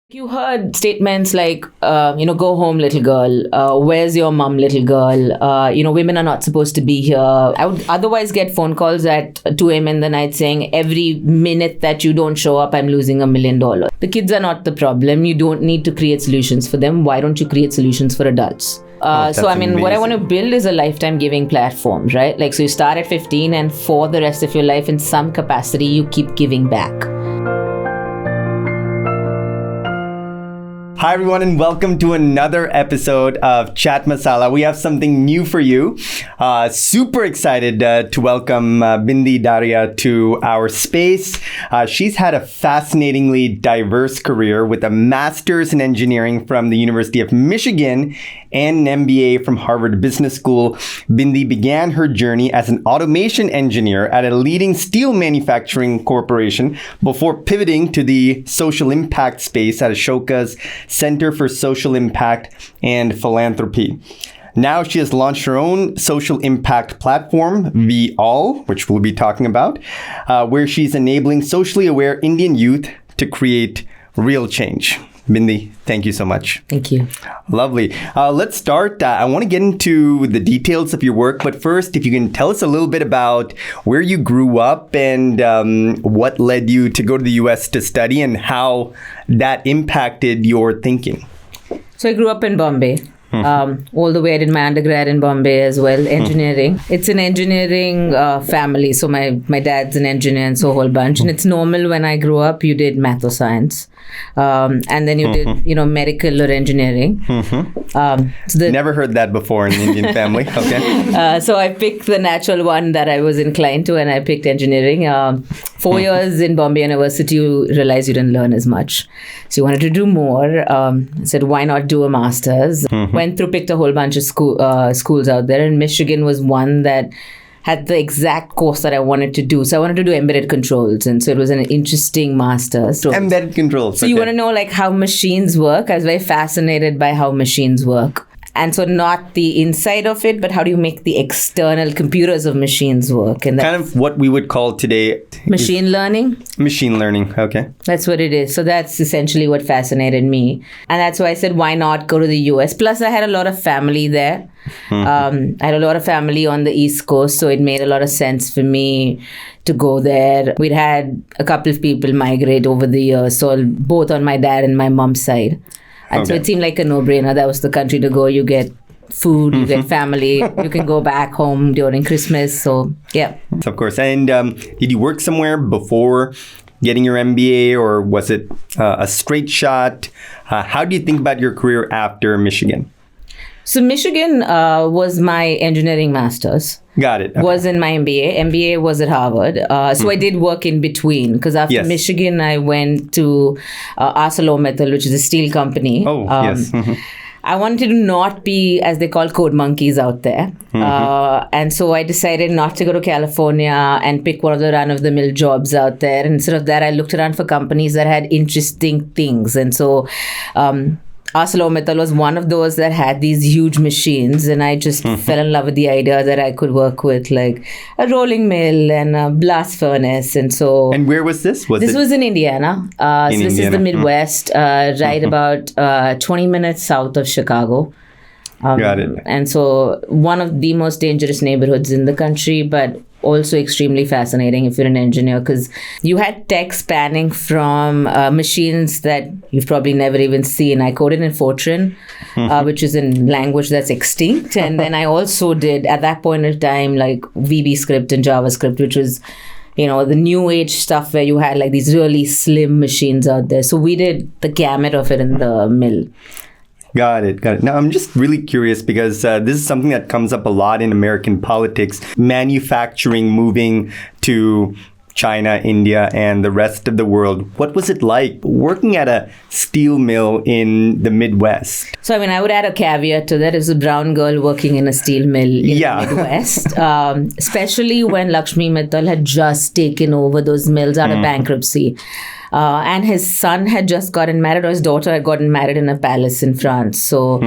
You heard statements like, go home, little girl. Where's your mom, little girl? Women are not supposed to be here. I would otherwise get phone calls at 2 a.m. in the night saying, every minute that you don't show up, I'm losing $1 million. The kids are not the problem. You don't need to create solutions for them. Why don't you create solutions for adults? Amazing. What I want to build is a lifetime giving platform, right? So you start at 15 and for the rest of your life, in some capacity, you keep giving back. Hi, everyone, and welcome to another episode of Chat Masala. We have something new for you. Super excited to welcome Bindi Dharia to our space. She's had a fascinatingly diverse career with a master's in engineering from the University of Michigan and an MBA from Harvard Business School. Bindi began her journey as an automation engineer at a leading steel manufacturing corporation before pivoting to the social impact space at Ashoka's Center for Social Impact and Philanthropy. Now she has launched her own social impact platform, VAll, which we'll be talking about, where she's enabling socially aware Indian youth to create real change. Bindi, thank you so much. Thank you. Lovely. Let's start. I want to get into the details of your work, but first, if you can tell us a little bit about where you grew up and what led you to go to the US to study and how that impacted your thinking. So I grew up in Bombay. All the way I did my undergrad in Bombay as well, engineering. It's an engineering family. So my dad's an engineer and so a whole bunch. And it's normal when I grew up, you did math or science. And then you did, medical or engineering. Never heard that before in the Indian family. Okay. So I picked the natural one that I was inclined to and I picked engineering. 4 years in Bombay University, you realize you didn't learn as much. So you wanted to do more. I said, why not do a master's? Picked a whole bunch of schools out there. And Michigan was one that had the exact course that I wanted to do. So I wanted to do embedded controls. And so it was an interesting master's. Embedded controls. So you want to know how machines work. I was very fascinated by how machines work. And so not the inside of it, but how do you make the external computers of machines work? And kind of what we would call today machine learning. Machine learning, okay. That's what it is. So that's essentially what fascinated me. And that's why I said, why not go to the US? Plus, I had a lot of family there. I had a lot of family on the East Coast, so it made a lot of sense for me to go there. We'd had a couple of people migrate over the years, so both on my dad and my mom's side. And so it seemed like a no-brainer. That was the country to go. You get food, you get family, you can go back home during Christmas. So, yeah. Of course. And did you work somewhere before getting your MBA, or was it a straight shot? How do you think about your career after Michigan? So Michigan was my engineering master's. Got it. Okay. Was in my MBA. MBA was at Harvard. So I did work in between because after Michigan, I went to ArcelorMittal, which is a steel company. Oh, yes. I wanted to not be, as they call, code monkeys out there. And so I decided not to go to California and pick one of the run-of-the-mill jobs out there. And instead of that, I looked around for companies that had interesting things. And so ArcelorMittal was one of those that had these huge machines, and I just fell in love with the idea that I could work with a rolling mill and a blast furnace. And so. And where was this? This was in Indiana. This is the Midwest, right about 20 minutes south of Chicago. Got it. And so one of the most dangerous neighborhoods in the country, but also extremely fascinating if you're an engineer, because you had tech spanning from machines that you've probably never even seen. I coded in Fortran, which is a language that's extinct. And then I also did, at that point in time, VB script and JavaScript, which was the new age stuff where you had these really slim machines out there. So we did the gamut of it in the mill. Got it. Now, I'm just really curious because this is something that comes up a lot in American politics. Manufacturing moving to China, India, and the rest of the world. What was it like working at a steel mill in the Midwest? So, I would add a caveat to that. As a brown girl working in a steel mill in the Midwest, especially when Lakshmi Mittal had just taken over those mills out of bankruptcy. And his son had just gotten married, or his daughter had gotten married in a palace in France. So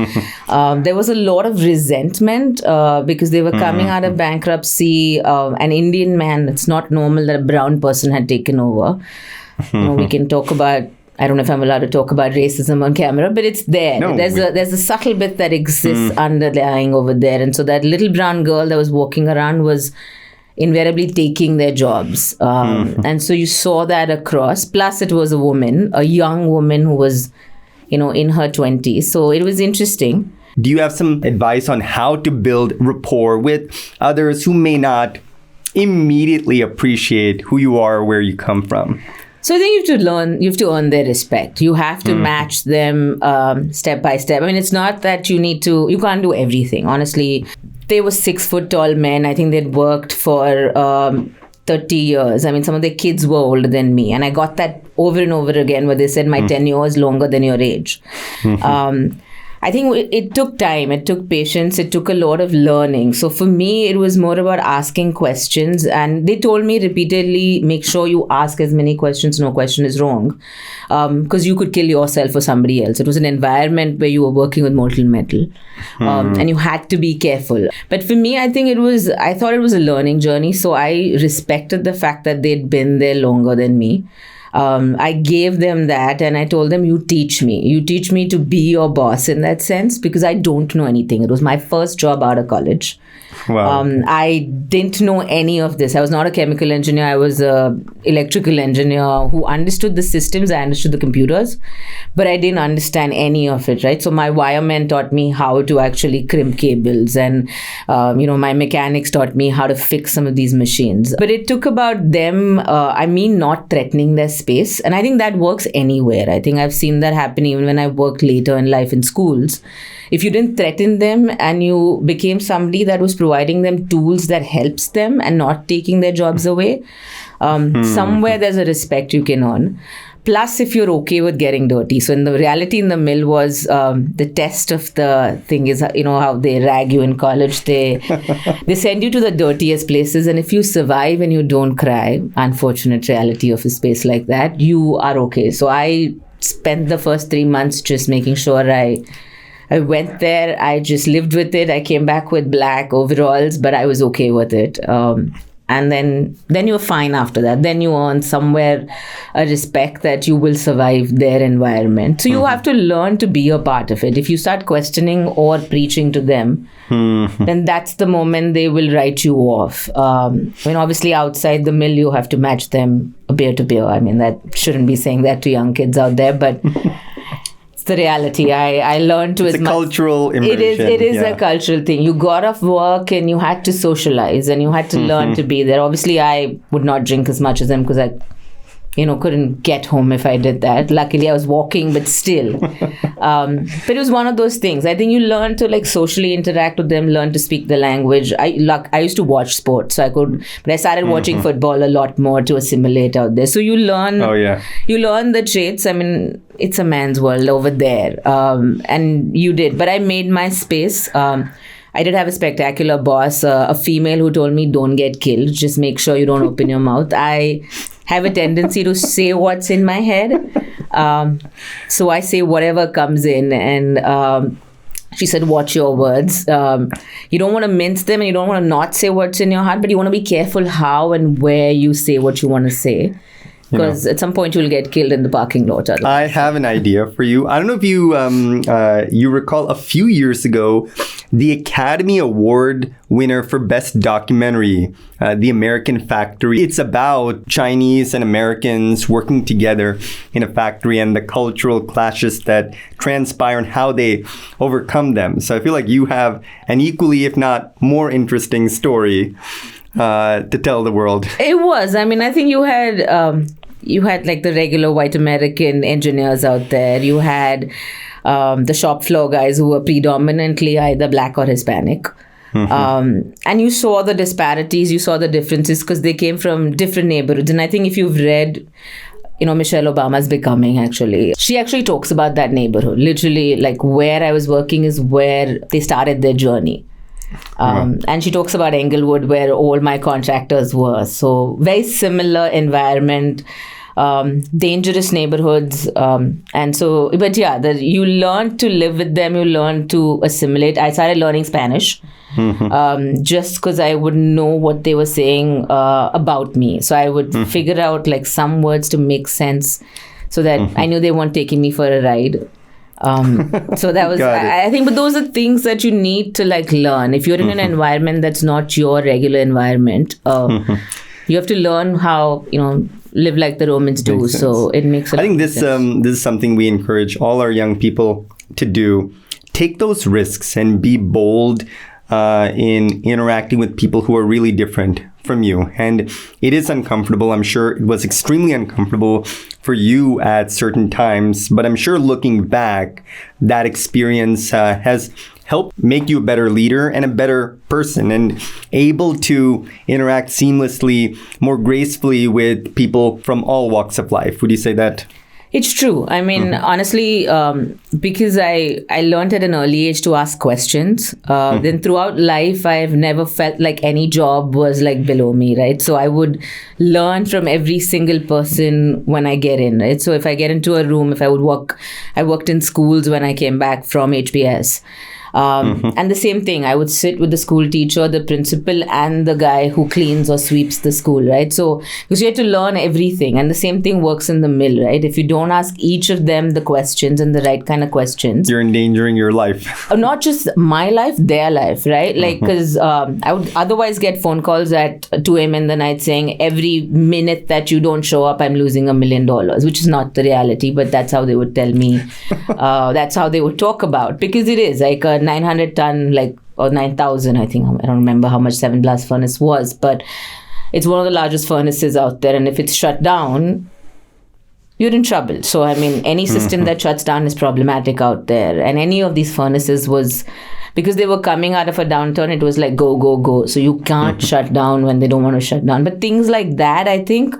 there was a lot of resentment because they were coming out of bankruptcy. An Indian man, it's not normal that a brown person had taken over. We can talk about I don't know if I'm allowed to talk about racism on camera, but it's there. No, there's a subtle bit that exists underlying over there. And so that little brown girl that was walking around was invariably taking their jobs. And so you saw that across. Plus it was a woman, a young woman who was, in her 20s. So it was interesting. Do you have some advice on how to build rapport with others who may not immediately appreciate who you are or where you come from? So I think you have to earn their respect. You have to match them step by step. I mean, it's not that you can't do everything. Honestly, they were 6 foot tall men. I think they'd worked for 30 years. I mean, some of their kids were older than me. And I got that over and over again where they said my tenure is longer than your age. I think it took time, it took patience, it took a lot of learning. So for me, it was more about asking questions. And they told me repeatedly, make sure you ask as many questions, no question is wrong. Because you could kill yourself or somebody else. It was an environment where you were working with molten metal. And you had to be careful. But for me, I thought it was a learning journey. So I respected the fact that they'd been there longer than me. I gave them that and I told them, you teach me to be your boss in that sense, because I don't know anything. It was my first job out of college. Wow. I didn't know any of this. I was not a chemical engineer. I was an electrical engineer who understood the systems. I understood the computers, but I didn't understand any of it, right? So my wiremen taught me how to actually crimp cables, and my mechanics taught me how to fix some of these machines. But it took about them, not threatening their space. And I think that works anywhere. I think I've seen that happen even when I worked later in life in schools. If you didn't threaten them and you became somebody that was providing them tools that helps them and not taking their jobs away, somewhere there's a respect you can earn. Plus, if you're okay with getting dirty. So in the reality in the mill was the test of the thing is, how they rag you in college. They send you to the dirtiest places. And if you survive and you don't cry, unfortunate reality of a space like that, you are okay. So I spent the first 3 months just making sure I went there. I just lived with it. I came back with black overalls, but I was okay with it. And then you're fine after that. Then you earn somewhere a respect that you will survive their environment. So you have to learn to be a part of it. If you start questioning or preaching to them, then that's the moment they will write you off. Obviously outside the mill, you have to match them beer to beer. I mean, that shouldn't be saying that to young kids out there, but the reality. I learned to it's as a much. Cultural immersion. It is a cultural thing. You got off work and you had to socialize and you had to learn to be there. Obviously, I would not drink as much as them because I, couldn't get home if I did that. Luckily, I was walking, but still. But it was one of those things. I think you learn to socially interact with them, learn to speak the language. I used to watch sports, so but I started watching football a lot more to assimilate out there. So you learn. Oh yeah. You learn the traits. I mean, it's a man's world over there, and you did. But I made my space. I did have a spectacular boss, a female who told me, don't get killed. Just make sure you don't open your mouth. I have a tendency to say what's in my head. So I say whatever comes in. And she said, watch your words. You don't want to mince them and you don't want to not say what's in your heart, but you want to be careful how and where you say what you want to say. Because at some point you'll get killed in the parking lot. I have an idea for you. I don't know if you recall a few years ago, the Academy Award winner for Best Documentary, The American Factory. It's about Chinese and Americans working together in a factory and the cultural clashes that transpire and how they overcome them. So I feel like you have an equally, if not more interesting story to tell the world. It was. I mean, I think you had the regular white American engineers out there. You had the shop floor guys who were predominantly either black or Hispanic. And you saw the disparities, you saw the differences because they came from different neighborhoods. And I think if you've read Michelle Obama's Becoming, actually. She actually talks about that neighborhood. Literally, where I was working is where they started their journey. And she talks about Englewood, where all my contractors were. So very similar environment, dangerous neighborhoods. You learn to live with them, you learn to assimilate. I started learning Spanish just because I would know what they were saying about me. So I would figure out some words to make sense so that I knew they weren't taking me for a ride. So that was, I think, but those are things that you need to like learn. If you're in an environment that's not your regular environment, you have to learn how, live like the Romans do. Makes sense. So it makes a I think lot of sense. this is something we encourage all our young people to do. Take those risks and be bold in interacting with people who are really different from you. And it is uncomfortable. I'm sure it was extremely uncomfortable for you at certain times, but I'm sure looking back, that experience has helped make you a better leader and a better person and able to interact seamlessly, more gracefully with people from all walks of life. Would you say that? It's true. I mean, honestly, because I learned at an early age to ask questions. Then throughout life, I've never felt like any job was like below me, right? So I would learn from every single person when I get in, right? So if I get into a room, I worked in schools when I came back from HBS. And the same thing, I would sit with the school teacher, the principal, and the guy who cleans or sweeps the school, right? So, because you have to learn everything. And the same thing works in the mill, right? If you don't ask each of them the questions and the right kind of questions, you're endangering your life. Not just my life, their life, right? Like, because I would otherwise get phone calls at 2 a.m. in the night saying, every minute that you don't show up, I'm losing $1 million, which is not the reality, but that's how they would tell me. That's how they would talk about, because it is like a 900 ton, or 9,000, I think. I don't remember how much 7 blast furnace was, but it's one of the largest furnaces out there. And if it's shut down, you're in trouble. So, I mean, any system that shuts down is problematic out there. And any of these furnaces was, because they were coming out of a downturn, it was like, go, go, go. So you can't shut down when they don't want to shut down. But things like that, I think,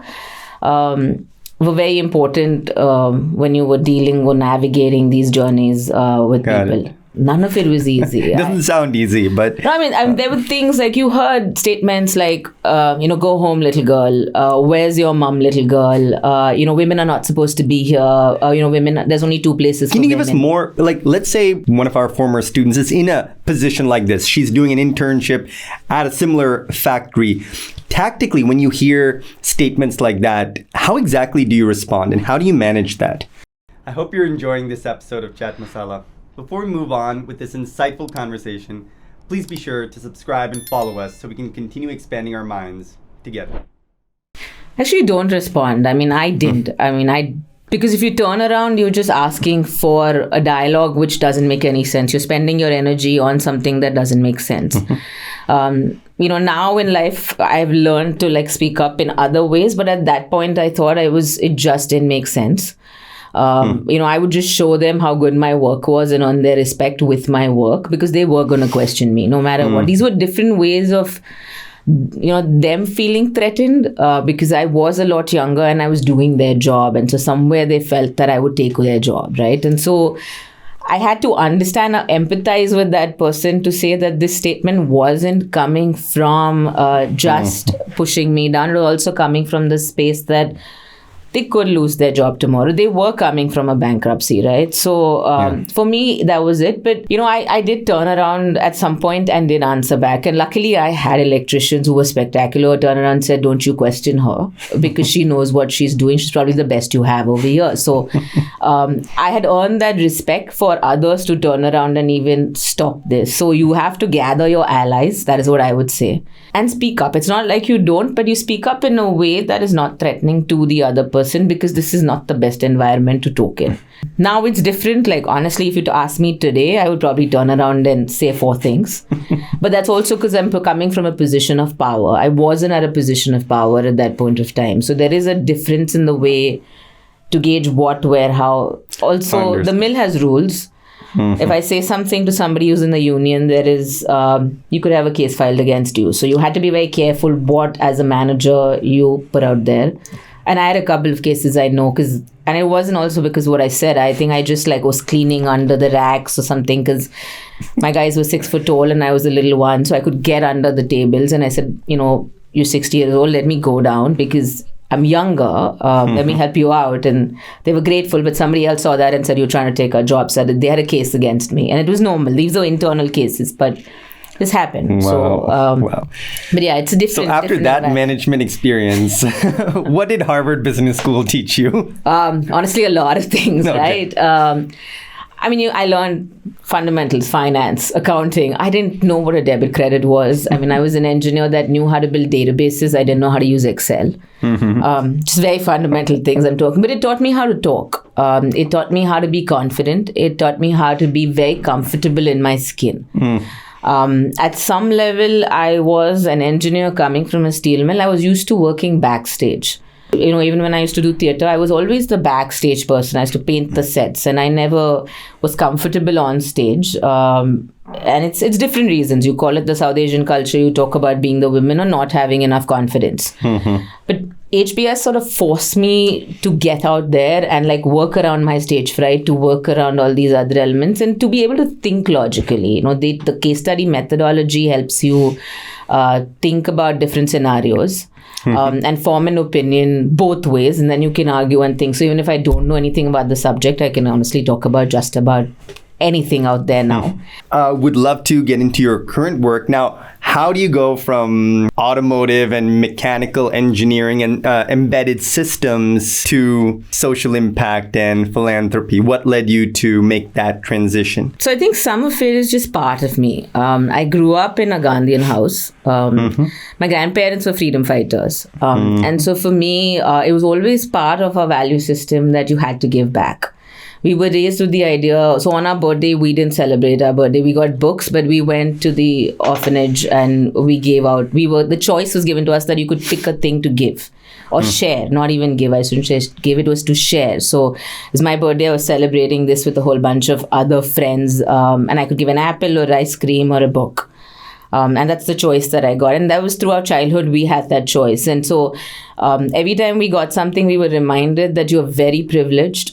were very important when you were dealing or navigating these journeys with people. None of it was easy. It doesn't sound easy, but... No, I mean, there were things like you heard statements like, go home, little girl. Where's your mom, little girl? Women are not supposed to be here. Women, there's only 2 places Can for you give women. us more, let's say one of our former students is in a position like this. She's doing an internship at a similar factory. Tactically, when you hear statements like that, how exactly do you respond and how do you manage that? I hope you're enjoying this episode of Chat Masala. Before we move on with this insightful conversation, please be sure to subscribe and follow us so we can continue expanding our minds together. Actually, don't respond. I mean, I did. Because if you turn around, you're just asking for a dialogue which doesn't make any sense. You're spending your energy on something that doesn't make sense. Now in life, I've learned to speak up in other ways. But at that point, I thought it just didn't make sense. I would just show them how good my work was and earn their respect with my work, because they were going to question me no matter what. These were different ways of, them feeling threatened because I was a lot younger and I was doing their job. And so somewhere they felt that I would take their job, right? And so I had to understand or empathize with that person to say that this statement wasn't coming from just pushing me down. It was also coming from the space that they could lose their job tomorrow. They were coming from a bankruptcy, right? So for me, that was it. But, I did turn around at some point and did answer back. And luckily, I had electricians who were spectacular. Turn around and said, don't you question her, because she knows what she's doing. She's probably the best you have over here. So I had earned that respect for others to turn around and even stop this. So you have to gather your allies. That is what I would say. And speak up. It's not like you don't, but you speak up in a way that is not threatening to the other person, because this is not the best environment to talk in. Now it's different. Honestly, if you ask me today, I would probably turn around and say 4 things. But that's also because I'm coming from a position of power. I wasn't at a position of power at that point of time. So there is a difference in the way to gauge what, where, how. Also, the mill has rules. If I say something to somebody who's in the union, there is, you could have a case filed against you. So you had to be very careful what, as a manager, you put out there. And I had a couple of cases I know, and it wasn't also because of what I said. I think I just was cleaning under the racks or something, because my guys were 6 foot tall and I was a little one. So I could get under the tables, and I said, you're 60 years old, let me go down because I'm younger, let me help you out. And they were grateful, but somebody else saw that and said, you're trying to take our jobs. So they had a case against me, and it was normal. These are internal cases, but this happened. Wow. But yeah, it's a different. So after different that environment. management experience, what did Harvard Business School teach you? Honestly, a lot of things, Okay. right? I mean, I learned fundamentals, finance, accounting. I didn't know what a debit credit was. I mean, I was an engineer that knew how to build databases. I didn't know how to use Excel. Just very fundamental things I'm talking. But it taught me how to talk. It taught me how to be confident. It taught me how to be very comfortable in my skin. At some level, I was an engineer coming from a steel mill. I was used to working backstage. Even when I used to do theater, I was always the backstage person. I used to paint the sets, and I never was comfortable on stage. And it's different reasons. You call it the South Asian culture. You talk about being the women or not having enough confidence. But HBS sort of forced me to get out there and like work around my stage fright, to work around all these other elements, and to be able to think logically. The case study methodology helps you think about different scenarios. And form an opinion both ways, and then you can argue and think. So even if I don't know anything about the subject, I can honestly talk about just about anything out there now. Would love to get into your current work. Now, how do you go from automotive and mechanical engineering and embedded systems to social impact and philanthropy? What led you to make that transition? So I think some of it is just part of me. I grew up in a Gandhian house. My grandparents were freedom fighters. And so for me, it was always part of our value system that you had to give back. We were raised with the idea, so on our birthday, we didn't celebrate our birthday. We got books, but we went to the orphanage and we gave out. The choice was given to us that you could pick a thing to give or share, not even give. I shouldn't say give, it was to share. So it's my birthday, I was celebrating this with a whole bunch of other friends, and I could give an apple or ice cream or a book. And that's the choice that I got. And that was throughout childhood, we had that choice. And so every time we got something, we were reminded that you're very privileged,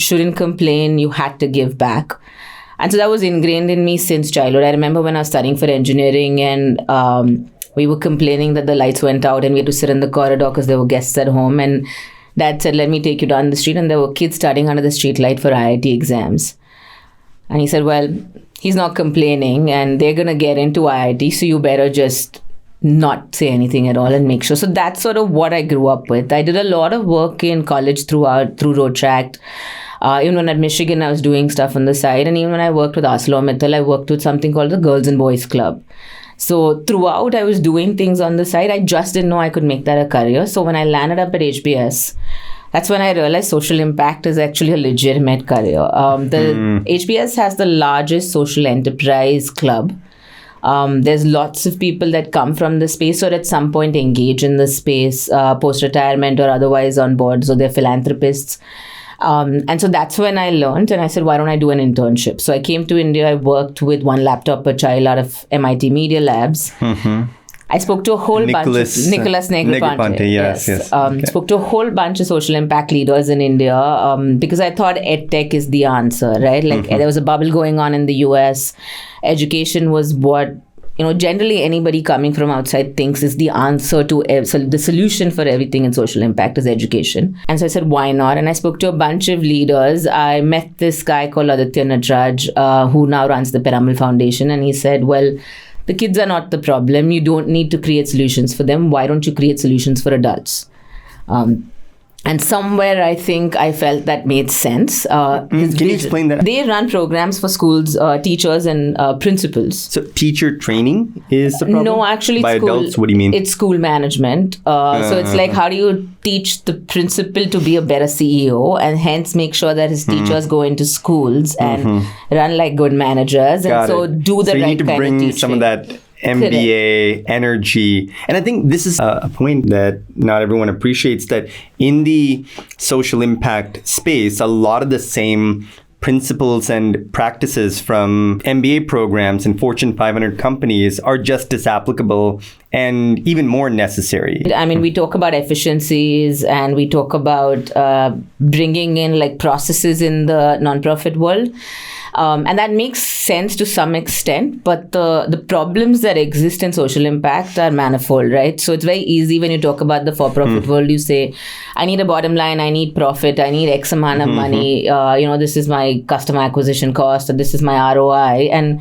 shouldn't complain, you had to give back. And so that was ingrained in me since childhood. I remember when I was studying for engineering and we were complaining that the lights went out and we had to sit in the corridor because there were guests at home. And Dad said, let me take you down the street. And there were kids studying under the street light for IIT exams. And he said, well, he's not complaining and they're going to get into IIT, so you better just not say anything at all and make sure. So that's sort of what I grew up with. I did a lot of work in college through Road Tract. Even when at Michigan, I was doing stuff on the side. And even when I worked with ArcelorMittal, I worked with something called the Girls and Boys Club. So throughout, I was doing things on the side. I just didn't know I could make that a career. So when I landed up at HBS, that's when I realized social impact is actually a legitimate career. The HBS has the largest social enterprise club. There's lots of people that come from the space or at some point engage in the space, post-retirement or otherwise on board. So they're philanthropists. And so that's when I learned, and I said, why don't I do an internship? So I came to India. I worked with one laptop per child out of MIT Media Labs. I spoke to a whole bunch of Nicholas Negroponte. Yes. Okay. Spoke to a whole bunch of social impact leaders in India because I thought EdTech is the answer, right? Like there was a bubble going on in the US. Education was what, generally anybody coming from outside thinks is the answer to the solution for everything in social impact is education. And so I said, why not? And I spoke to a bunch of leaders. I met this guy called Athena, who now runs the Piramal Foundation. And he said, well, the kids are not the problem. You don't need to create solutions for them. Why don't you create solutions for adults? And somewhere I think I felt that made sense. Can you explain that? They run programs for schools, teachers and principals. So teacher training is the problem? No, actually by adults, what do you mean? It's school management. So it's like, how do you teach the principal to be a better CEO and hence make sure that his teachers go into schools and run like good managers and do the right kind of teaching. So you need to bring some of that MBA energy. And I think this is a point that not everyone appreciates, that in the social impact space, a lot of the same principles and practices from MBA programs and Fortune 500 companies are just as applicable and even more necessary. I mean, we talk about efficiencies and we talk about bringing in like processes in the nonprofit world. And that makes sense to some extent, but the problems that exist in social impact are manifold, right? So it's very easy when you talk about the for-profit world, you say, I need a bottom line, I need profit, I need X amount of money, this is my customer acquisition cost, or this is my ROI. And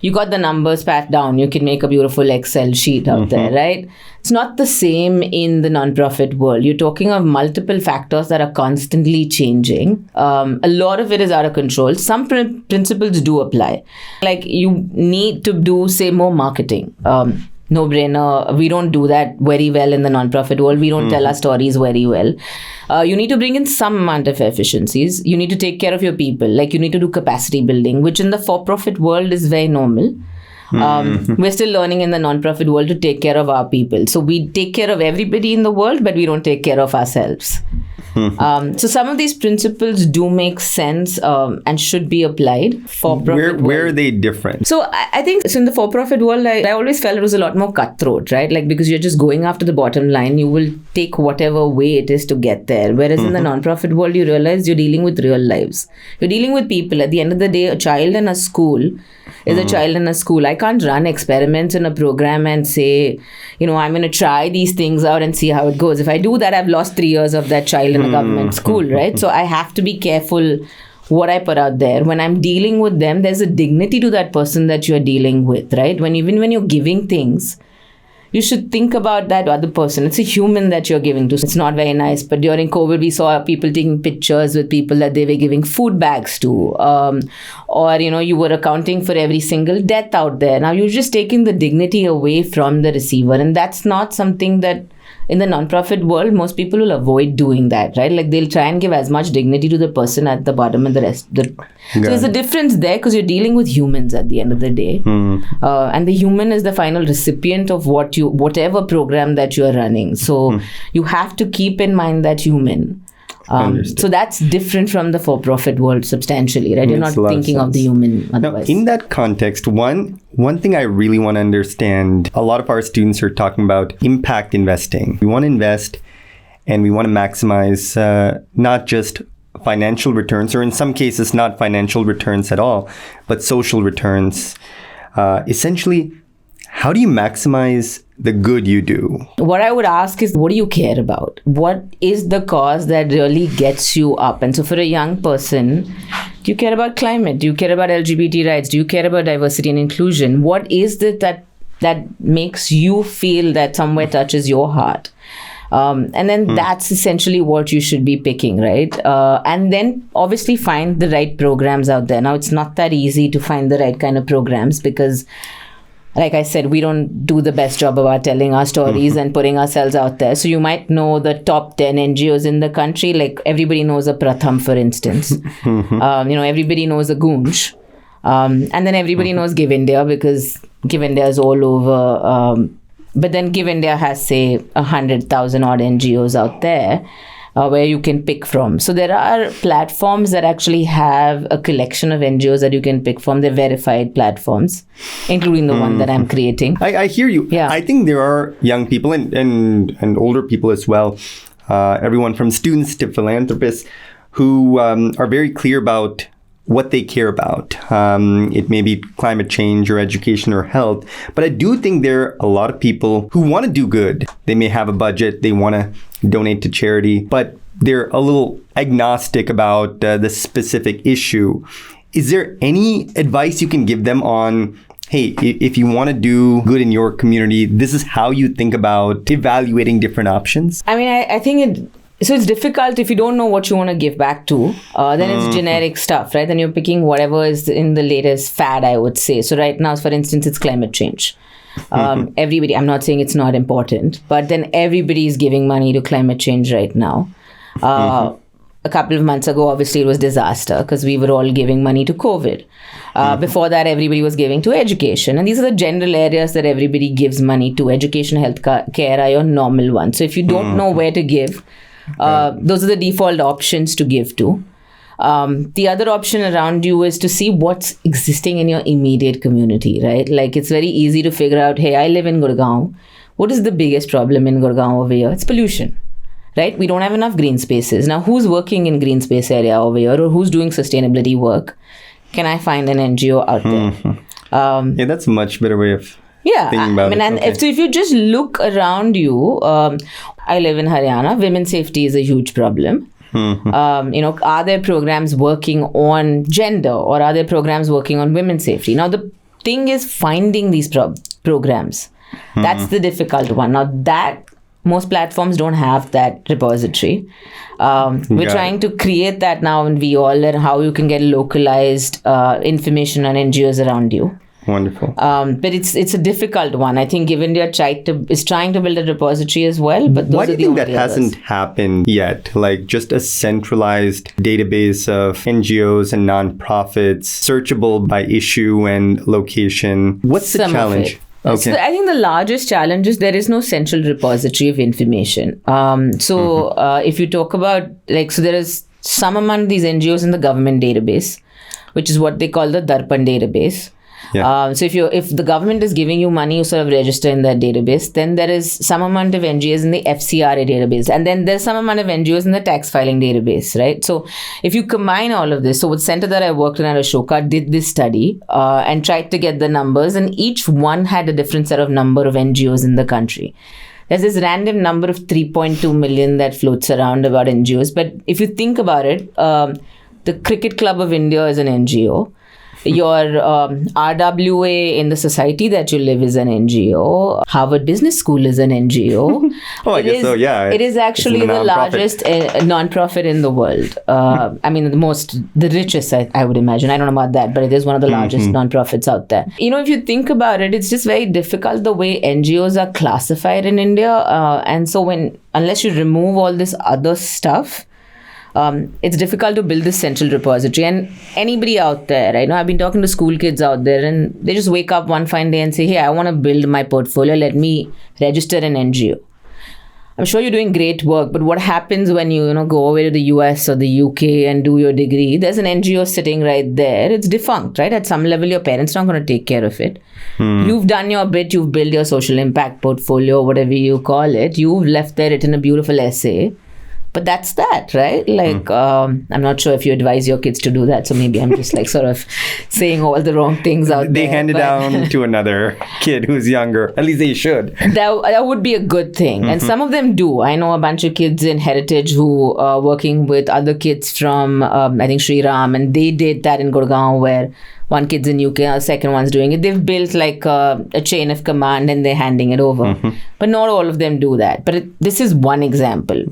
you got the numbers pat down. You can make a beautiful Excel sheet out there, right? It's not the same in the nonprofit world. You're talking of multiple factors that are constantly changing. A lot of it is out of control. Some principles do apply. Like you need to do, say, more marketing. No-brainer. We don't do that very well in the nonprofit world. We don't tell our stories very well. You need to bring in some amount of efficiencies. You need to take care of your people. Like you need to do capacity building, which in the for-profit world is very normal. We're still learning in the nonprofit world to take care of our people. So we take care of everybody in the world, but we don't take care of ourselves. So some of these principles do make sense and should be applied for profit. Where are they different? So I think so in the for-profit world, I always felt it was a lot more cutthroat, right? Like because you're just going after the bottom line, you will take whatever way it is to get there. Whereas in the non-profit world, you realize you're dealing with real lives. You're dealing with people. At the end of the day, a child in a school is a child in a school. I can't run experiments in a program and say, I'm going to try these things out and see how it goes. If I do that, I've lost 3 years of that child in a government school, right? So I have to be careful what I put out there. When I'm dealing with them, there's a dignity to that person that you're dealing with, right? Even when you're giving things, you should think about that other person. It's a human that you're giving to. It's not very nice. But during COVID, we saw people taking pictures with people that they were giving food bags to. Or, you were accounting for every single death out there. Now, you're just taking the dignity away from the receiver. And that's not something that in the nonprofit world, most people will avoid doing that, right? Like they'll try and give as much dignity to the person at the bottom and the rest. So there's a difference there because you're dealing with humans at the end of the day. And the human is the final recipient of whatever program that you're running. So you have to keep in mind that human. So that's different from the for-profit world substantially, right? You're not thinking of the human otherwise. Now, in that context, one thing I really want to understand, a lot of our students are talking about impact investing. We want to invest and we want to maximize not just financial returns, or in some cases, not financial returns at all, but social returns. Essentially, how do you maximize the good you do? What I would ask is, what do you care about? What is the cause that really gets you up? And so for a young person, do you care about climate? Do you care about LGBT rights? Do you care about diversity and inclusion? What is it that makes you feel that somewhere touches your heart? And then that's essentially what you should be picking, right? And then obviously find the right programs out there. Now, it's not that easy to find the right kind of programs because, like I said, we don't do the best job about telling our stories and putting ourselves out there. So you might know the top 10 NGOs in the country. Like everybody knows a Pratham, for instance. Everybody knows a Gunj. And then everybody knows Give India because Give India is all over. But then Give India has, say, 100,000 odd NGOs out there. Where you can pick from. So there are platforms that actually have a collection of NGOs that you can pick from. They're verified platforms, including the one that I'm creating. I hear you. Yeah. I think there are young people and older people as well, everyone from students to philanthropists who are very clear about what they care about. It may be climate change or education or health, but I do think there are a lot of people who want to do good. They may have a budget, they want to donate to charity, but they're a little agnostic about the specific issue. Is there any advice you can give them on, hey, if you want to do good in your community, this is how you think about evaluating different options? I mean, I think so it's difficult if you don't know what you want to give back to. Then it's generic stuff, right? Then you're picking whatever is in the latest fad, I would say. So right now, for instance, it's climate change. Everybody, I'm not saying it's not important, but then everybody is giving money to climate change right now. A couple of months ago, obviously, it was disaster because we were all giving money to COVID. Before that, everybody was giving to education. And these are the general areas that everybody gives money to. Education, health care are your normal ones. So if you don't know where to give, those are the default options to give to. The other option around you is to see what's existing in your immediate community, right? Like it's very easy to figure out, hey, I live in Gurgaon. What is the biggest problem in Gurgaon over here? It's pollution, right? We don't have enough green spaces. Now, who's working in green space area over here or who's doing sustainability work? Can I find an NGO out there? Yeah, that's a much better way of thinking about it. And so if you just look around you, I live in Haryana. Women's safety is a huge problem. Are there programs working on gender or are there programs working on women's safety? Now, the thing is finding these programs. That's the difficult one. Now that most platforms don't have that repository. We're trying to create that now in VAll, and how you can get localized information on NGOs around you. Wonderful. But it's a difficult one. I think India is trying to build a repository as well. But why do you think that hasn't happened yet? Like just a centralized database of NGOs and nonprofits, searchable by issue and location. What's the challenge? Okay. So I think the largest challenge is there is no central repository of information. If you talk about so there is some amount of these NGOs in the government database, which is what they call the Darpan database. Yeah. So if the government is giving you money, you sort of register in that database. Then there is some amount of NGOs in the FCRA database, and then there's some amount of NGOs in the tax filing database, right? So if you combine all of this, so with center that I worked in at Ashoka did this study and tried to get the numbers, and each one had a different set of number of NGOs in the country. There's this random number of 3.2 million that floats around about NGOs, but if you think about it, the Cricket Club of India is an NGO. Your RWA in the society that you live is an NGO. Harvard Business School is an NGO. I guess so, yeah. It is actually the largest non-profit in the world. I mean, the richest, I would imagine. I don't know about that, but it is one of the largest non-profits out there. If you think about it, it's just very difficult the way NGOs are classified in India. And so unless you remove all this other stuff, it's difficult to build this central repository. And anybody out there, I know I've been talking to school kids out there, and they just wake up one fine day and say, hey, I want to build my portfolio. Let me register an NGO. I'm sure you're doing great work, but what happens when you go away to the US or the UK and do your degree? There's an NGO sitting right there. It's defunct, right? At some level, your parents are not going to take care of it. You've done your bit. You've built your social impact portfolio, whatever you call it. You've left there, written a beautiful essay. But that's that, right? I'm not sure if you advise your kids to do that. So maybe I'm just sort of saying all the wrong things out there. They hand it down to another kid who's younger. At least they should. That would be a good thing. And some of them do. I know a bunch of kids in Heritage who are working with other kids from, I think, Sri Ram. And they did that in Gurgaon, where one kid's in UK, the second one's doing it. They've built a chain of command and they're handing it over. But not all of them do that. But this is one example.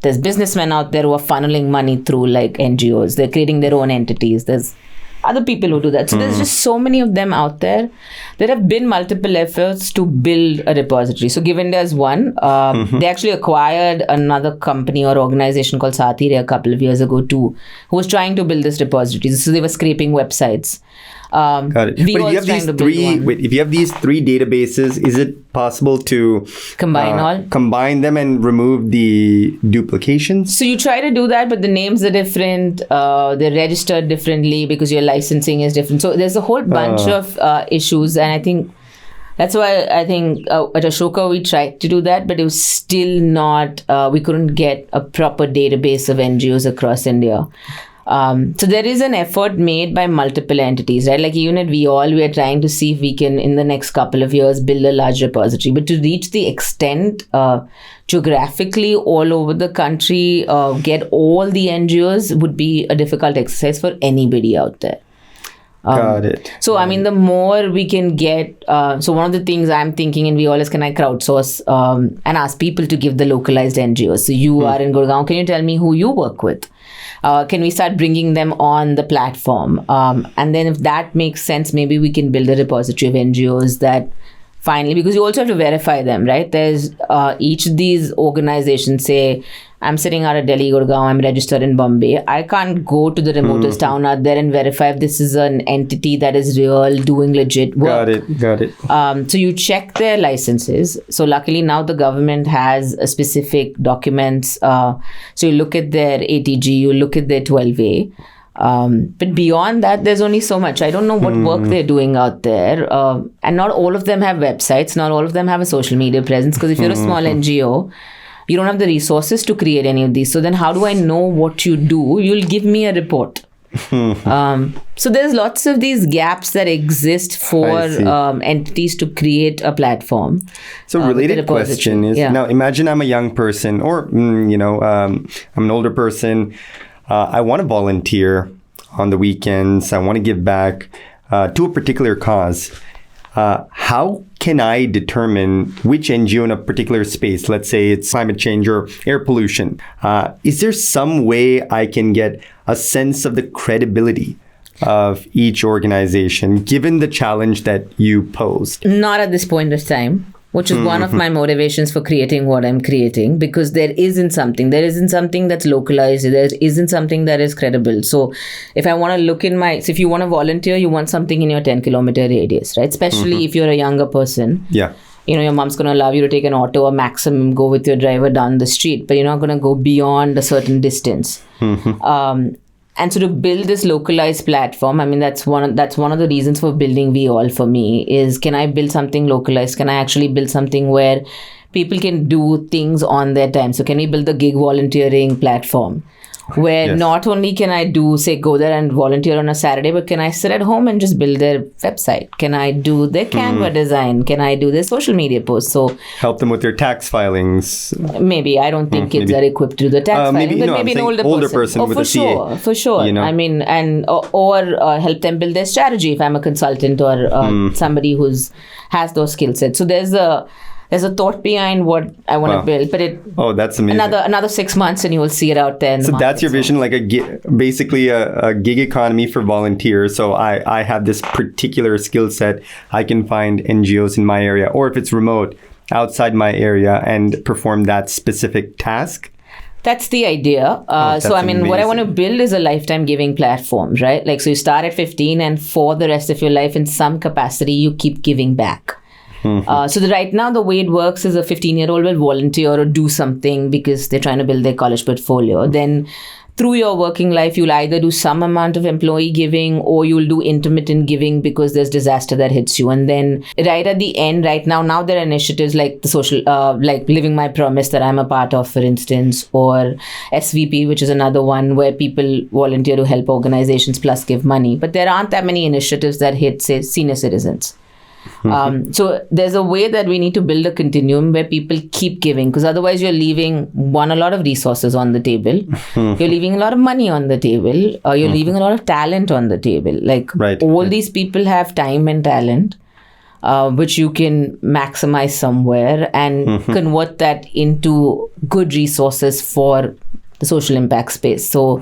There's businessmen out there who are funneling money through NGOs. They're creating their own entities. There's other people who do that. So there's just so many of them out there. There have been multiple efforts to build a repository. So Give India is one. They actually acquired another company or organization called Sathire a couple of years ago too, who was trying to build this repository. So they were scraping websites. Got it. But if you have these three databases, is it possible to combine them and remove the duplications? So you try to do that, but the names are different. They're registered differently because your licensing is different. So there's a whole bunch of issues, and I think that's why at Ashoka we tried to do that, but it was still not. We couldn't get a proper database of NGOs across India. So there is an effort made by multiple entities, right? Even at VAll, we are trying to see if we can, in the next couple of years, build a large repository. But to reach the extent geographically all over the country, get all the NGOs would be a difficult exercise for anybody out there. Got it. So, the more we can get, so one of the things I'm thinking in VAll is, can I crowdsource and ask people to give the localized NGOs? So you are in Gurgaon, can you tell me who you work with? Can we start bringing them on the platform? And then if that makes sense, maybe we can build a repository of NGOs that finally, because you also have to verify them, right? There's each of these organizations say, I'm sitting out of Delhi, Gurgaon, I'm registered in Bombay. I can't go to the remotest town out there and verify if this is an entity that is real, doing legit work. Got it. So you check their licenses. So luckily now the government has a specific documents. So you look at their ATG, you look at their 12A. But beyond that, there's only so much. I don't know what work they're doing out there. And not all of them have websites. Not all of them have a social media presence. Because if you're a small NGO, you don't have the resources to create any of these. So then how do I know what you do? You'll give me a report. So there's lots of these gaps that exist for entities to create a platform. So related question is, now imagine I'm a young person or, I'm an older person. I want to volunteer on the weekends. I want to give back. to a particular cause, how can I determine which NGO in a particular space, let's say it's climate change or air pollution, is there some way I can get a sense of the credibility of each organization, given the challenge that you posed? Not at this point of time, which is one of my motivations for creating what I'm creating, because there isn't something that's localized, there isn't something that is credible. So if I want to look so if you want to volunteer, you want something in your 10-kilometer radius, right? Especially if you're a younger person. Yeah. Your mom's going to allow you to take an auto or maximum go with your driver down the street, but you're not going to go beyond a certain distance. And so to build this localized platform, I mean, that's one of the reasons for building VAll for me is, can I build something localized? Can I actually build something where people can do things on their time? So can we build the gig volunteering platform where not only can I go there and volunteer on a Saturday, but can I sit at home and just build their website? Can I do their Canva design? Can I do their social media posts? So help them with their tax filings. Maybe. I don't think kids are equipped to do the tax filing, but maybe an older person with a CA. For sure. I mean, or help them build their strategy if I'm a consultant or somebody has those skill sets. So there's a thought behind what I want to build, but that's amazing. Another 6 months and you will see it out there. So that's your vision, like basically a gig economy for volunteers. So I have this particular skill set. I can find NGOs in my area, or if it's remote, outside my area, and perform that specific task. That's the idea. So, I mean, what I want to build is a lifetime giving platform, right? Like, so you start at 15 and for the rest of your life, in some capacity, you keep giving back. Right now, the way it works is a 15-year-old will volunteer or do something because they're trying to build their college portfolio. Then through your working life, you'll either do some amount of employee giving or you'll do intermittent giving because there's disaster that hits you. And then right at the end, right now there are initiatives like the social, like Living My Promise that I'm a part of, for instance, or SVP, which is another one where people volunteer to help organizations plus give money. But there aren't that many initiatives that hit, say, senior citizens. So there's a way that we need to build a continuum where people keep giving, because otherwise you're leaving a lot of resources on the table. You're leaving a lot of money on the table. You're leaving a lot of talent on the table. Like these people have time and talent, which you can maximize somewhere and convert that into good resources for the social impact space. So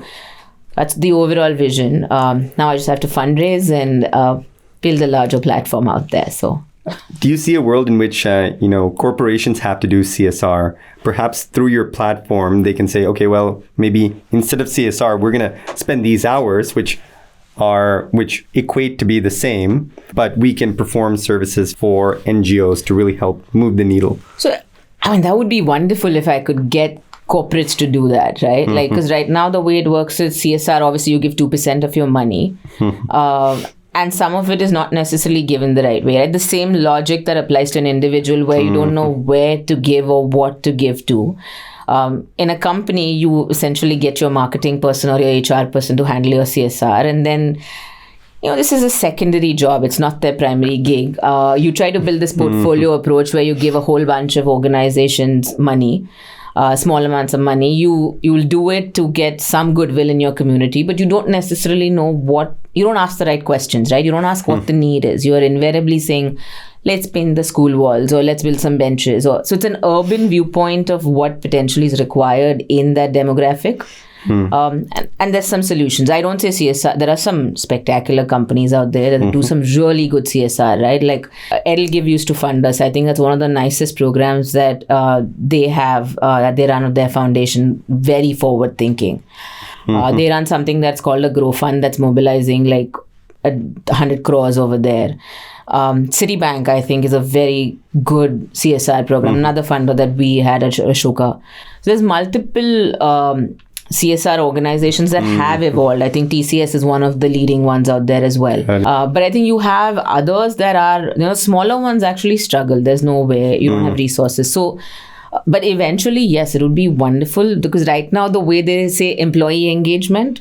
that's the overall vision. Now I just have to fundraise and build a larger platform out there. So, do you see a world in which corporations have to do CSR? Perhaps through your platform, they can say, okay, well, maybe instead of CSR, we're going to spend these hours, which equate to be the same, but we can perform services for NGOs to really help move the needle. So, I mean, that would be wonderful if I could get corporates to do that, right? Like, because right now the way it works is CSR, obviously you give 2% of your money. And some of it is not necessarily given the right way, right? The same logic that applies to an individual where you don't know where to give or what to give to. In a company, you essentially get your marketing person or your HR person to handle your CSR. And then, this is a secondary job. It's not their primary gig. You try to build this portfolio approach where you give a whole bunch of organizations money. Small amounts of money. You'll do it to get some goodwill in your community, but you don't necessarily know you don't ask the right questions, right? You don't ask what the need is. You're invariably saying, let's paint the school walls or let's build some benches. So it's an urban viewpoint of what potentially is required in that demographic. And there's some solutions. I don't say CSR. There are some spectacular companies out there that do some really good CSR, right? Like Edelgive used to fund us. I think that's one of the nicest programs that they have, that they run with their foundation. Very forward thinking. They run something that's called a Grow Fund that's mobilizing like 100 crores over there. Citibank, I think, is a very good CSR program. Another funder that we had at Ashoka. So there's multiple CSR organizations that have evolved. I think TCS is one of the leading ones out there as well. But I think you have others that are, smaller ones actually struggle. There's no way, you don't have resources. So, but eventually, yes, it would be wonderful because right now, the way they say employee engagement,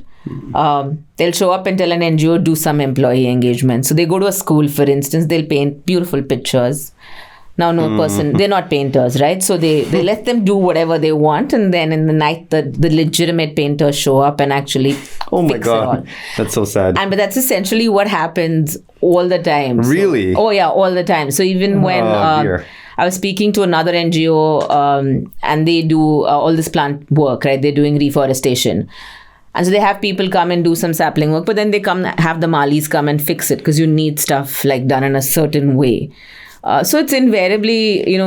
they'll show up and tell an NGO do some employee engagement. So they go to a school, for instance, they'll paint beautiful pictures. Now, no person, they're not painters, right? So they let them do whatever they want. And then in the night, the legitimate painters show up and actually fix it all. That's so sad. But that's essentially what happens all the time. Really? So, all the time. So even when I was speaking to another NGO and they do all this plant work, right? They're doing reforestation. And so they have people come and do some sapling work, but then they have the Malis come and fix it because you need stuff like done in a certain way. So it's invariably,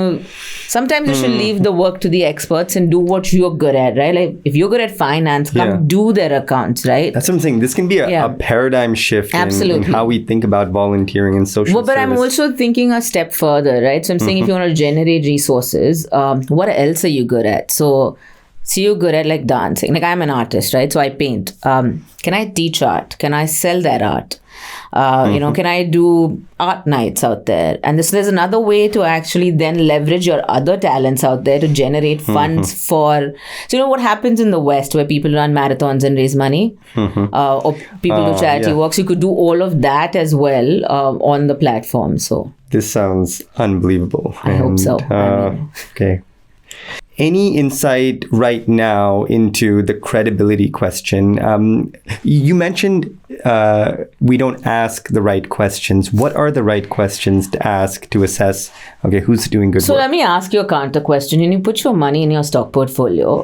sometimes you should leave the work to the experts and do what you're good at, right? Like if you're good at finance, come do their accounts, right? That's what I'm saying. This can be a paradigm shift in how we think about volunteering and social service. But I'm also thinking a step further, right? So I'm saying if you want to generate resources, what else are you good at? So you're good at like dancing. Like I'm an artist, right? So I paint. Can I teach art? Can I sell that art? Can I do art nights out there? And there's another way to actually then leverage your other talents out there to generate funds for. So what happens in the West where people run marathons and raise money, or people do charity works. You could do all of that as well on the platform. So this sounds unbelievable. I hope so. Okay. Any insight right now into the credibility question? You mentioned we don't ask the right questions. What are the right questions to ask to assess, who's doing good work? So let me ask you a counter question. When you put your money in your stock portfolio,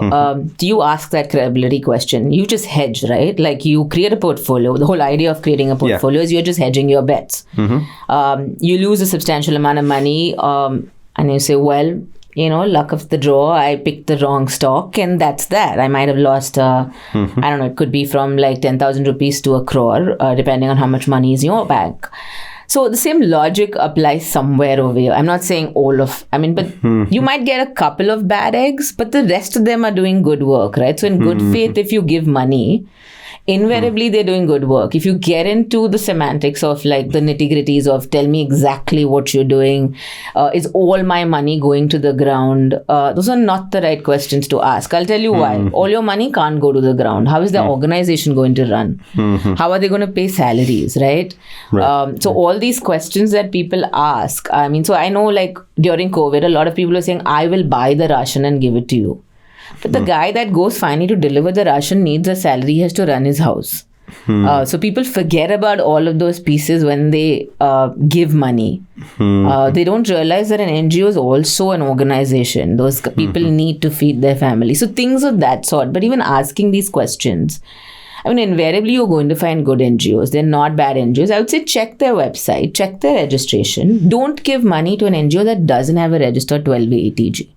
do you ask that credibility question? You just hedge, right? Like you create a portfolio. The whole idea of creating a portfolio is you're just hedging your bets. You lose a substantial amount of money and you say, well, luck of the draw, I picked the wrong stock and that's that. I might have lost, I don't know, it could be from like 10,000 rupees to 1 crore, depending on how much money is in your bank. So the same logic applies somewhere over here. I'm not saying but you might get a couple of bad eggs, but the rest of them are doing good work, right? So in good faith, if you give money, invariably they're doing good work. If you get into the semantics of like the nitty-gritties of tell me exactly what you're doing, is all my money going to the ground? Those are not the right questions to ask. I'll tell you why. All your money can't go to the ground. How is the organization going to run? How are they going to pay salaries, right? So all these questions that people ask, so I know like during COVID, a lot of people are saying, I will buy the ration and give it to you. But the guy that goes finally to deliver the ration needs a salary, he has to run his house. So people forget about all of those pieces when they give money. They don't realize that an NGO is also an organization. Those people need to feed their family. So things of that sort. But even asking these questions, invariably you're going to find good NGOs. They're not bad NGOs. I would say check their website, check their registration. Don't give money to an NGO that doesn't have a registered 12A ATG.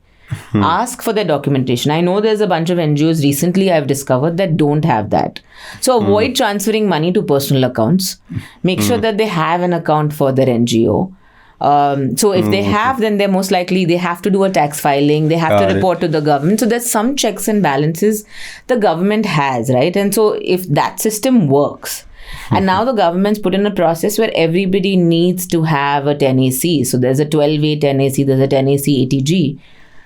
Ask for their documentation. I know there's a bunch of NGOs recently I've discovered that don't have that. So avoid transferring money to personal accounts. Make sure that they have an account for their NGO. So if they have, then they're most likely, they have to do a tax filing. They have to report to the government. So there's some checks and balances the government has, right? And so if that system works, and now the government's put in a process where everybody needs to have a 10AC. So there's a 12A 10AC, there's a 10AC ATG.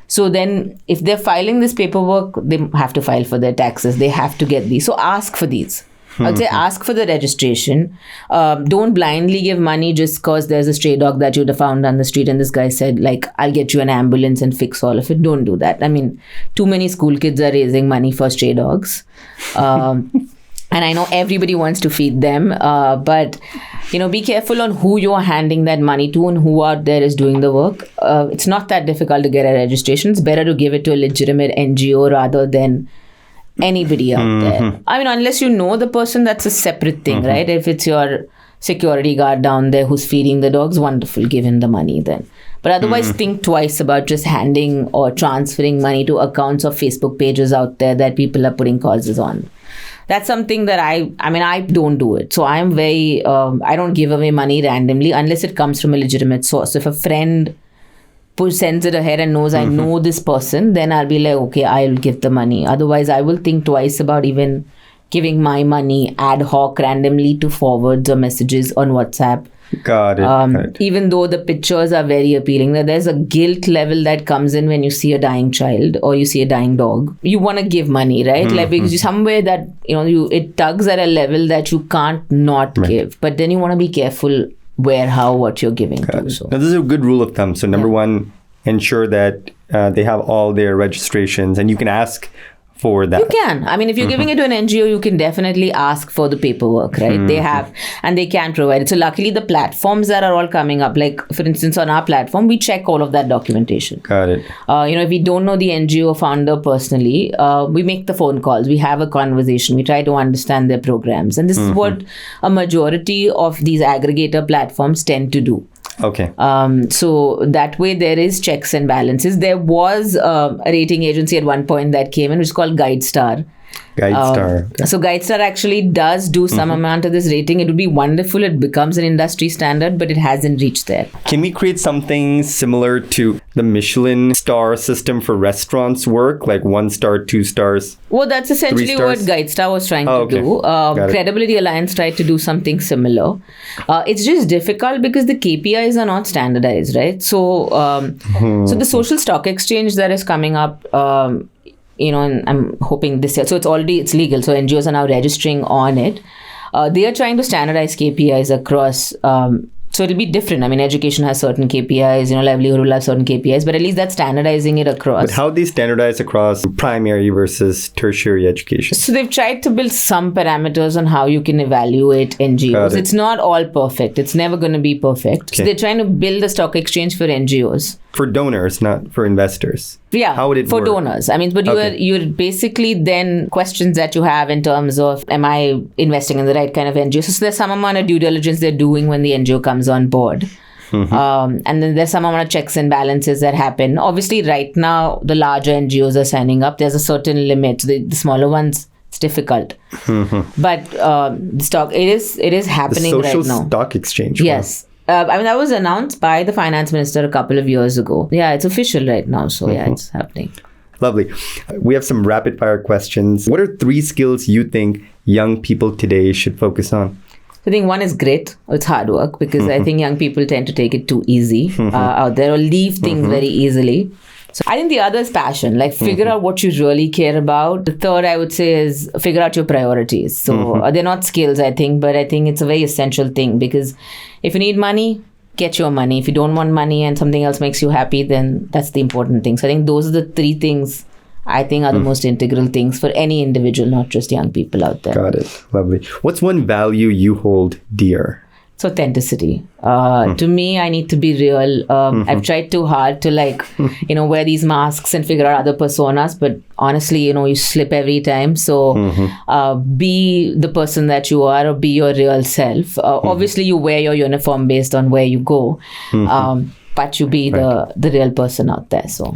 So then if they're filing this paperwork, they have to file for their taxes. They have to get these. So ask for these. I'd say ask for the registration. Don't blindly give money just because there's a stray dog that you'd have found on the street and this guy said, like, I'll get you an ambulance and fix all of it. Don't do that. Too many school kids are raising money for stray dogs. And I know everybody wants to feed them, but be careful on who you're handing that money to and who out there is doing the work. It's not that difficult to get a registration. It's better to give it to a legitimate NGO rather than anybody out there. Unless you know the person, that's a separate thing, right? If it's your security guard down there who's feeding the dogs, wonderful, give him the money then. But otherwise, think twice about just handing or transferring money to accounts or Facebook pages out there that people are putting causes on. That's something that I don't do it. So I'm very, I don't give away money randomly unless it comes from a legitimate source. So if a friend sends it ahead and knows I know this person, then I'll be like, okay, I'll give the money. Otherwise, I will think twice about even giving my money ad hoc randomly to forwards or messages on WhatsApp. Got it. Even though the pictures are very appealing, there's a guilt level that comes in when you see a dying child or you see a dying dog. You want to give money, right? Like because somewhere that it tugs at a level that you can't not give. But then you want to be careful where, how, what you're giving to. So Now, this is a good rule of thumb. So number one, ensure that they have all their registrations, and you can ask for that. you can. I mean, if you're giving it to an NGO, you can definitely ask for the paperwork, right? They have, and they can provide it. So luckily, the platforms that are all coming up, like for instance, on our platform, we check all of that documentation. Got it. If we don't know the NGO founder personally, we make the phone calls. We have a conversation. We try to understand their programs. And this is what a majority of these aggregator platforms tend to do. Okay. So that way there is checks and balances. There was a rating agency at one point that came in, which is called GuideStar. GuideStar. So GuideStar actually does do some amount of this rating. It would be wonderful. It becomes an industry standard, but it hasn't reached there. Can we create something similar to the Michelin star system for restaurants work, like 1 star, 2 stars? Well, that's essentially 3 what stars? GuideStar was trying Oh, to okay. do. Got it. Credibility Alliance tried to do something similar. It's just difficult because the KPIs are not standardized, right? So, so the social stock exchange that is coming up, and I'm hoping this year. So it's legal. So NGOs are now registering on it. They are trying to standardize KPIs across. So it'll be different. I mean, education has certain KPIs, livelihood will have certain KPIs, but at least that's standardizing it across. But how they standardize across primary versus tertiary education? So they've tried to build some parameters on how you can evaluate Got NGOs. it. It's not all perfect. It's never going to be perfect. So Okay. they're trying to build a stock exchange for NGOs. For donors, not for investors. Yeah, How would it for work? donors. I mean, but Okay. you're basically then questions that you have in terms of, am I investing in the right kind of NGO? So there's some amount of due diligence they're doing when the NGO comes on board. And then there's some amount of checks and balances that happen. Obviously, right now, the larger NGOs are signing up. There's a certain limit. The smaller ones, it's difficult. But the stock, it is The happening social right now. stock exchange. Wow. Yes. That was announced by the finance minister a couple of years ago. Yeah, it's official right now. So yeah, it's happening. Lovely. We have some rapid fire questions. What are 3 skills you think young people today should focus on? I think one is grit. It's hard work because I think young people tend to take it too easy out there or leave things very easily. So I think the other is passion. Like figure out what you really care about. The third I would say is figure out your priorities. So they're not skills, I think, but I think it's a very essential thing because if you need money, get your money. If you don't want money and something else makes you happy, then that's the important thing. So I think those are the 3 things I think are the most integral things for any individual, not just young people out there. Got it. Lovely. What's one value you hold dear? It's authenticity. To me, I need to be real. I've tried too hard to wear these masks and figure out other personas, but honestly, you slip every time. So be the person that you are or be your real self. Obviously, you wear your uniform based on where you go, but you be the real person out there. So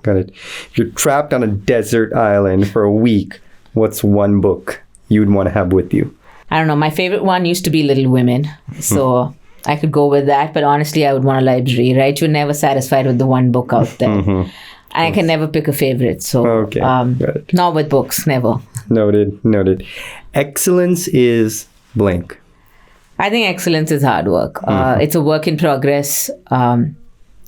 Got it. If you're trapped on a desert island for a week, what's one book you'd want to have with you? I don't know. My favorite one used to be Little Women. So I could go with that. But honestly, I would want a library, right? You're never satisfied with the one book out there. And I can never pick a favorite. So Okay, got it. not with books, never. Noted. Excellence is blank. I think excellence is hard work. It's a work in progress.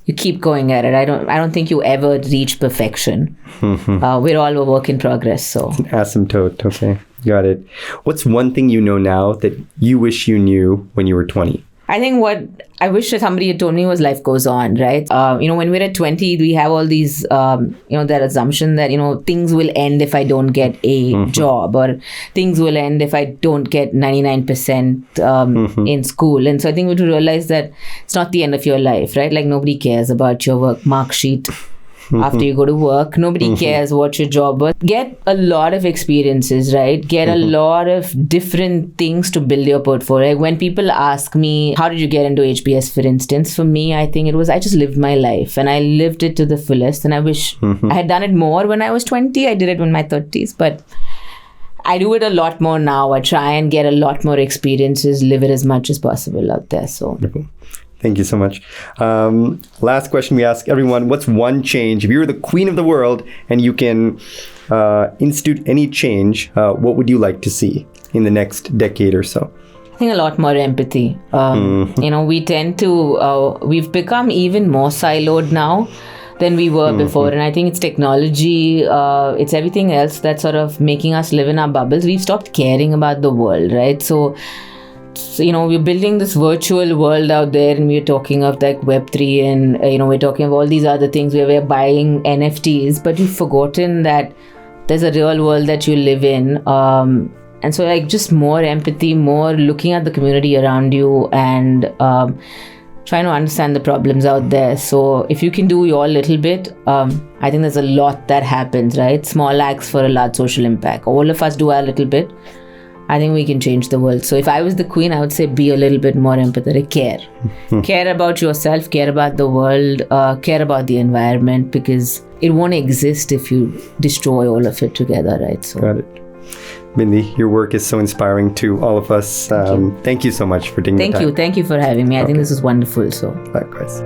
You keep going at it. I don't think you ever reach perfection. We're all a work in progress. So Asymptote. Okay. Got it. What's one thing you know now that you wish you knew when you were 20? I think what I wish that somebody had told me was life goes on, right? When we're at 20, we have all these, that assumption that, things will end if I don't get a job or things will end if I don't get 99% in school. And so I think we have to realize that it's not the end of your life, right? Like nobody cares about your work mark sheet. After you go to work, nobody cares what your job was. Get a lot of experiences, right? Get a lot of different things to build your portfolio. Like when people ask me, how did you get into HBS, for instance? For me, I think it was, I just lived my life and I lived it to the fullest. And I wish I had done it more when I was 20. I did it in my 30s, but I do it a lot more now. I try and get a lot more experiences, live it as much as possible out there. So. Wonderful. Thank you so much. Last question we ask everyone, what's one change? If you were the queen of the world and you can institute any change, what would you like to see in the next decade or so? I think a lot more empathy. We tend to, we've become even more siloed now than we were before. And I think it's technology, it's everything else that's sort of making us live in our bubbles. We've stopped caring about the world, right? So So, we're building this virtual world out there, and we're talking of like Web3, and we're talking of all these other things where we're buying NFTs, but you've forgotten that there's a real world that you live in. And so like just more empathy, more looking at the community around you, and trying to understand the problems out there. So if you can do your little bit, I think there's a lot that happens, right? Small acts for a large social impact. All of us do our little bit. I think we can change the world. So if I was the queen, I would say be a little bit more empathetic. Care about yourself, care about the world, care about the environment, because it won't exist if you destroy all of it together, right? So got it. Bindi, your work is so inspiring to all of us. Thank you so much for taking the time. Thank you for having me. I think this is wonderful. So likewise.